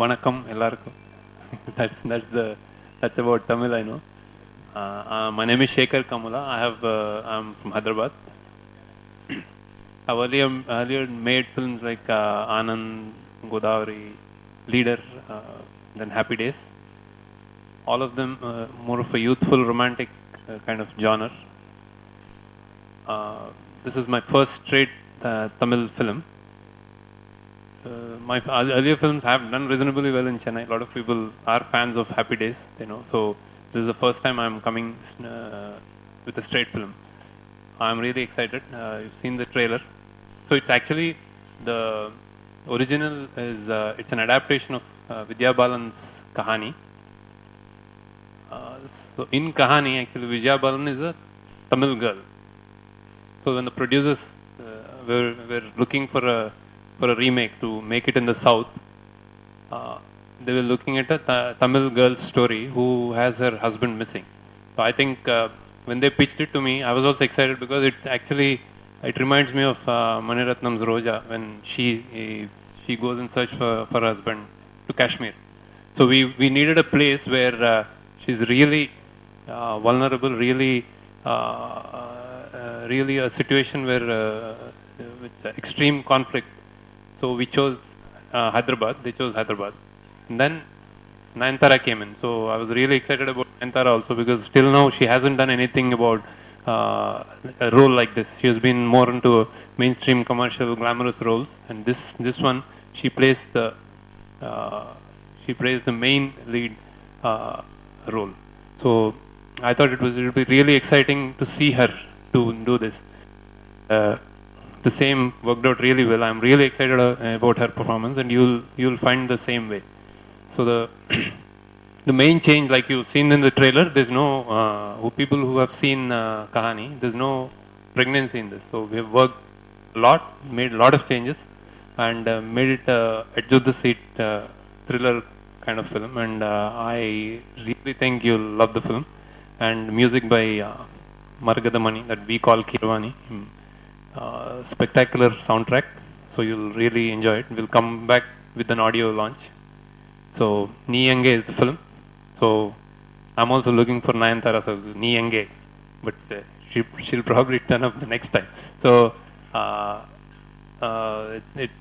Vanakkam ellarkum. That's about Tamil, I know. My name is Shekhar Kamula. I'm from Hyderabad. I've earlier made films like Anand, Godavari, Leader, then Happy Days. All of them more of a youthful, romantic kind of genre. This is my first straight Tamil film. My earlier films have done reasonably well in Chennai. A lot of people are fans of Happy Days, you know. So this is the first time I'm coming with a straight film. I'm really excited. You've seen the trailer. So it's actually the original is it's an adaptation of Vidya Balan's Kahani. So in Kahani, actually Vidya Balan is a Tamil girl. So when the producers were looking for a remake to make it in the south, they were looking at a Tamil girl's story who has her husband missing. So I think when they pitched it to me, I was also excited because it reminds me of Maniratnam's Roja when she goes in search for her husband to Kashmir. So we needed a place where she's really vulnerable, really really a situation where with extreme conflict. So we chose Hyderabad. They chose Hyderabad. And then Nayantara came in. So I was really excited about Nayantara also because till now she hasn't done anything about a role like this. She has been more into mainstream commercial glamorous roles, and this one uh, she plays the main lead role. So I thought it would be really exciting to see her to do this. The same worked out really well. I'm really excited about her performance, and you'll find the same way. So the the main change, like you've seen in the trailer, there's no people who have seen Kahani. There's no pregnancy in this. So we have worked a lot, made a lot of changes, and made it edge of the seat thriller kind of film. And I really think you'll love the film. And music by Margadamani that we call Kirvani. Spectacular soundtrack, so you'll really enjoy it. We'll come back with an audio launch. So Nee Enge is the film. So I'm also looking for Nayantara, so Nee Enge, but she'll probably turn up the next time. So it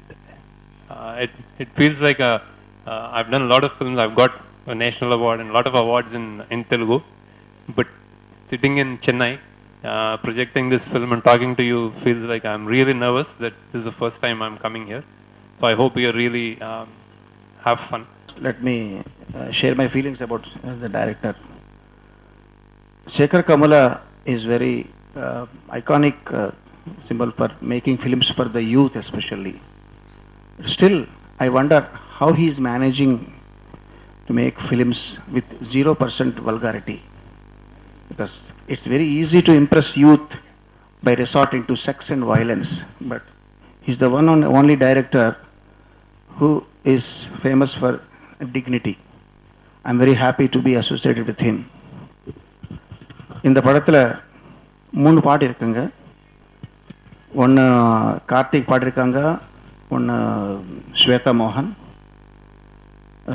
feels like I've done a lot of films. I've got a national award and a lot of awards in Telugu, but sitting in Chennai, projecting this film and talking to you feels like I'm really nervous that this is the first time I'm coming here. So I hope you really have fun. Let me share my feelings about the director. Shekhar Kamula is very iconic symbol for making films for the youth especially. Still, I wonder how he is managing to make films with 0% vulgarity. Because it's very easy to impress youth by resorting to sex and violence, but he's the one and only director who is famous for dignity. I'm very happy to be associated with him. இந்த படத்தில் 3 பாட்டு இருக்குங்க. ஒன்று கார்த்திக் பாடியிருக்காங்க, ஒன்று ஸ்வேதா மோகன்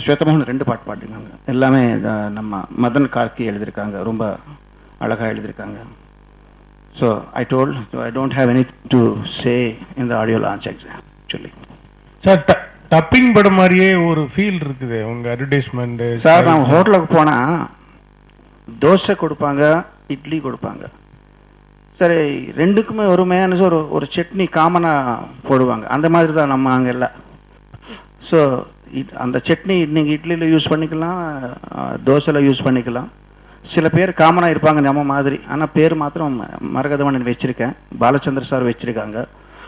2 பாட்டு பாடிருக்காங்க. எல்லாமே நம்ம மதன் கார்கி எழுதியிருக்காங்க, ரொம்ப அழகாக எழுதியிருக்காங்க. So I don't have anything to say in the audio launch actually. Sir dubbing படம் மாதிரியே ஒரு ஃபீல் இருக்குது உங்கள் அட்வர்டைஸ்மெண்ட். சார் நான் ஹோட்டலுக்கு போனால் தோசை கொடுப்பாங்க, இட்லி கொடுப்பாங்க. சரி, ரெண்டுக்குமே ஒரு மேனஸ் ஒரு சட்னி காமனாக போடுவாங்க. அந்த மாதிரி தான் நம்ம அங்கே இல்லை. ஸோ அந்த சட்னி நீங்கள் இட்லியில் யூஸ் பண்ணிக்கலாம், தோசையில் யூஸ் பண்ணிக்கலாம். சில பேர் காமனாக இருப்பாங்க நம்ம மாதிரி. ஆனால் பேர் மாத்திரம் மரகதவன் வச்சுருக்கேன், பாலச்சந்திர சார் வச்சுருக்காங்க.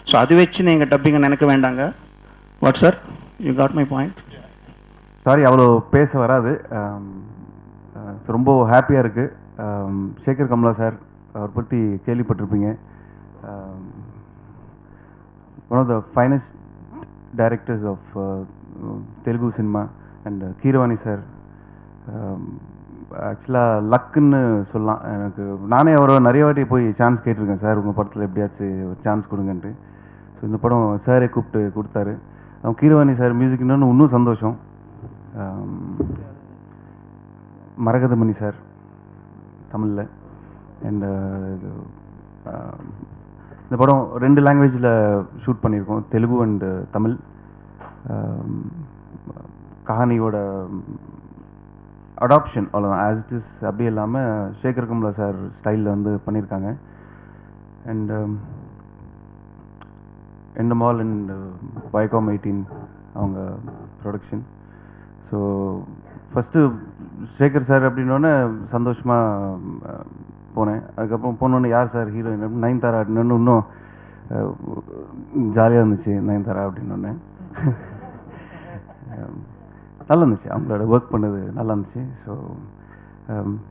ஸோ அது வச்சு நீங்கள் டப்பிங்கை நினைக்க வேண்டாங்க. What sir, you got my point. Sorry, அவ்வளோ பேச வராது. ரொம்ப ஹாப்பியாக இருக்குது. சேகர் கமலா சார், அவர் பற்றி கேள்விப்பட்டிருப்பீங்க. One of the finest directors of Telugu cinema. And Keeravani sir ஆக்சுவலாக லக்குன்னு சொல்லலாம். எனக்கு நானே அவரை நிறைய வாட்டி போய் சான்ஸ் கேட்டிருக்கேன், சார் உங்கள் படத்தில் எப்படியாச்சும் ஒரு சான்ஸ் கொடுங்கன்ட்டு. ஸோ இந்த படம் சாரே கூப்பிட்டு கொடுத்தாரு. கீரவாணி சார் மியூசிக் இன்னும் சந்தோஷம். மரகதமணி சார் தமிழில். அண்ட் இந்த படம் 2 லாங்குவேஜில் ஷூட் பண்ணியிருக்கோம், தெலுங்கு அண்ட் தமிழ். கஹானியோட அடாப்ஷன் அவ்வளோதான், ஆஸ் இட் இஸ் அப்படியே இல்லாமல் சேகர் கம்லா சார் ஸ்டைலில் வந்து பண்ணியிருக்காங்க. அண்ட் எண்டமால் அண்ட் வைகாம் 18 அவங்க production. So first Sekhar sir அப்படின்னோடனே சந்தோஷமாக போனேன். அதுக்கப்புறம் போனோன்னே யார் சார் ஹீரோயின் அப்படின்னு நயன்தாரா அப்படின்னு இன்னும் ஜாலியாக இருந்துச்சு. நயன்தாரா அப்படின்னோடனே நல்லா இருந்துச்சு, அவங்களோட ஒர்க் பண்ணது நல்லா இருந்துச்சு. ஸோ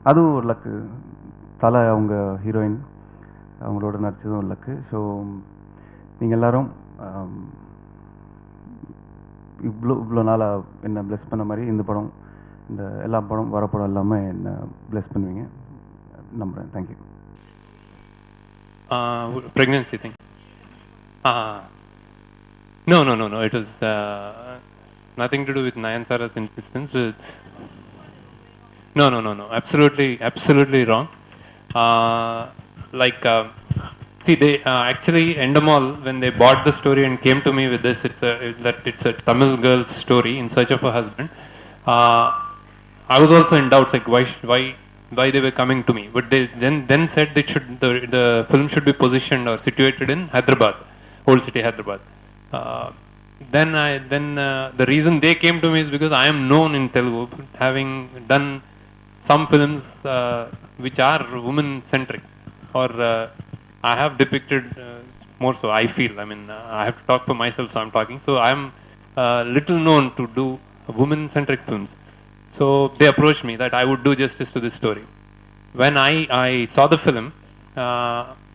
அதுவும் ஒரு லக்கு. தலை அவங்க ஹீரோயின், அவங்களோட நடிச்சதும் ஒரு லக்கு. ஸோ நீங்கள் எல்லாரும் இவ்வளோ நாளாக என்ன ப்ளெஸ் பண்ண மாதிரி இந்த படம், இந்த எல்லா படம் வர படம் எல்லாமே என்ன ப்ளெஸ் பண்ணுவீங்க நம்புகிறேன். Thank you. Pregnancy thing. No. It was nothing to do with Nayanthara's insistence. No. Absolutely wrong. See, they actually Endemol, when they bought the story and came to me with this, it's a Tamil girl's story in search of a husband. I was also in doubt, like why they were coming to me. But they then said that the film should be positioned or situated in Hyderabad, Old City Hyderabad. Then the reason they came to me is because I am known in Telugu, having done some films which are women centric, or I have depicted more so, I feel. I mean, I have to talk for myself, so I'm talking. So I am little known to do women centric films. So they approached me that I would do justice to this story. When I saw the film,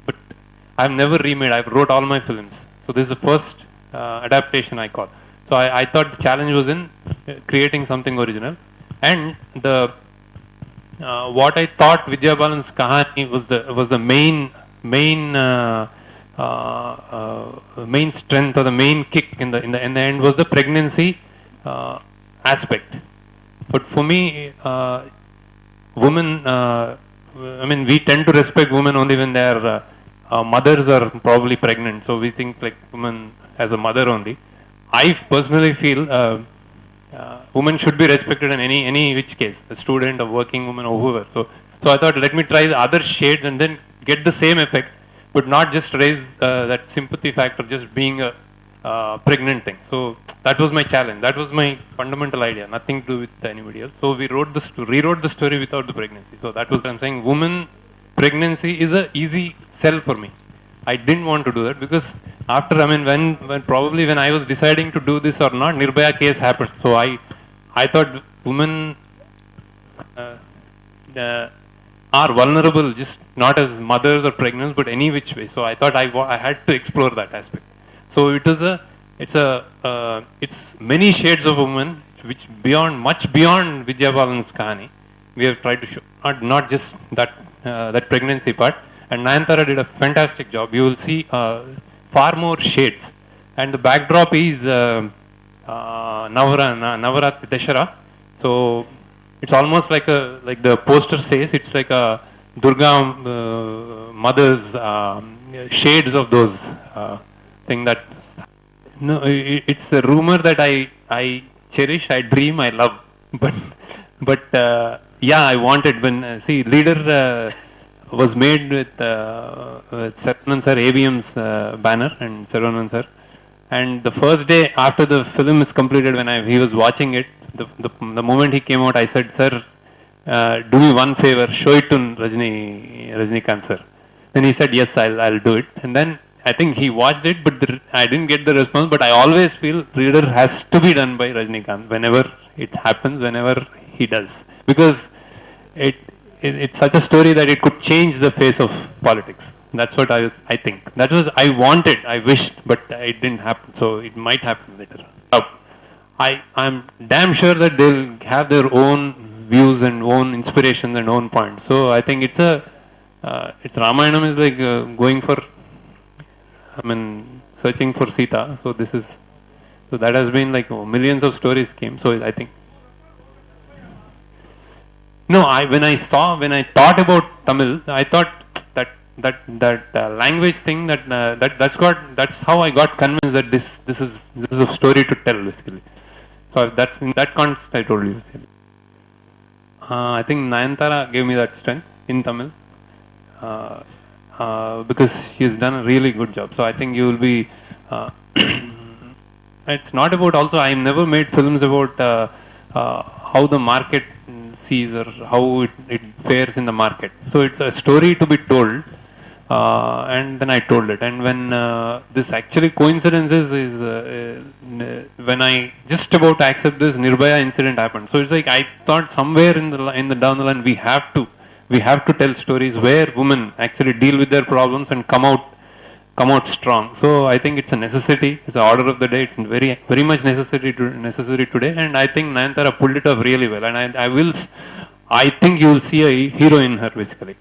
but I've never remade, I've wrote all my films. So this is the first adaptation I call. So I thought the challenge was in creating something original. And what I thought Vidya Balan's Kahani was the main strength or the main kick in the end was the pregnancy aspect. But for me, women, I mean, we tend to respect women only when they are mothers or probably pregnant. So we think like women as a mother only. I personally feel women should be respected in any which case, a student, a working woman, or whoever. So I thought, let me try the other shades and then get the same effect, but not just raise that sympathy factor, just being a pregnant thing. So that was my challenge. That was my fundamental idea. Nothing to do with anybody else. So we rewrote the story without the pregnancy. So that was what I'm saying. Woman pregnancy is a easy sell for me. I didn't want to do that because after, I mean, when I was deciding to do this or not, Nirbhaya case happened. So I thought women are vulnerable, just not as mothers or pregnant, but any which way. So I thought I had to explore that aspect. So it's many shades of women, which much beyond Vidya Balan's Kahani, we have tried to show, not just that pregnancy part. And Nayanthara did a fantastic job. You will see far more shades, and the backdrop is Navaratri Dashara. So it's almost like the poster says, it's like a Durga mother's shades of those thing that. No, it's a rumor that I cherish, I dream, I love. But yeah, I wanted when see Leader was made with Saravanan sir, AVM's banner and Saravanan sir. And the first day after the film is completed, when he was watching it, the moment he came out, I said, "Sir, do me one favor, show it to Rajnikant sir." Then he said, "Yes, I'll do it." And then I think he watched it, but I didn't get the response. But I always feel Reader has to be done by Rajnikant whenever it happens, whenever he does, because it's such a story that it could change the face of politics. That's what I think. That was I wanted, I wished, but it didn't happen. So it might happen later. I'm damn sure that they'll have their own views and own inspirations and own points. So I think it's Ramayanam is like going for, I mean, searching for Sita. So that has been like millions of stories came. So I think No, when I thought about Tamil, I thought that language thing, that's how I got convinced that this is a story to tell basically. So that's in that context I told you. I think Nayanthara gave me that strength in Tamil, because she's done a really good job. So I think you will be. It's not about also. I've never made films about how the market sees or how it fares in the market. So it's a story to be told, and then I told it. And when this actually coincidences is when I just about to accept this Nirbhaya incident happened. So it's like I thought somewhere in the down the line we have to tell stories where women actually deal with their problems and come out strong. So I think it's a necessity. It's an order of the day. It's very much necessary today. And I think Nayanthara pulled it off really well. And I think you will see a hero in her basically.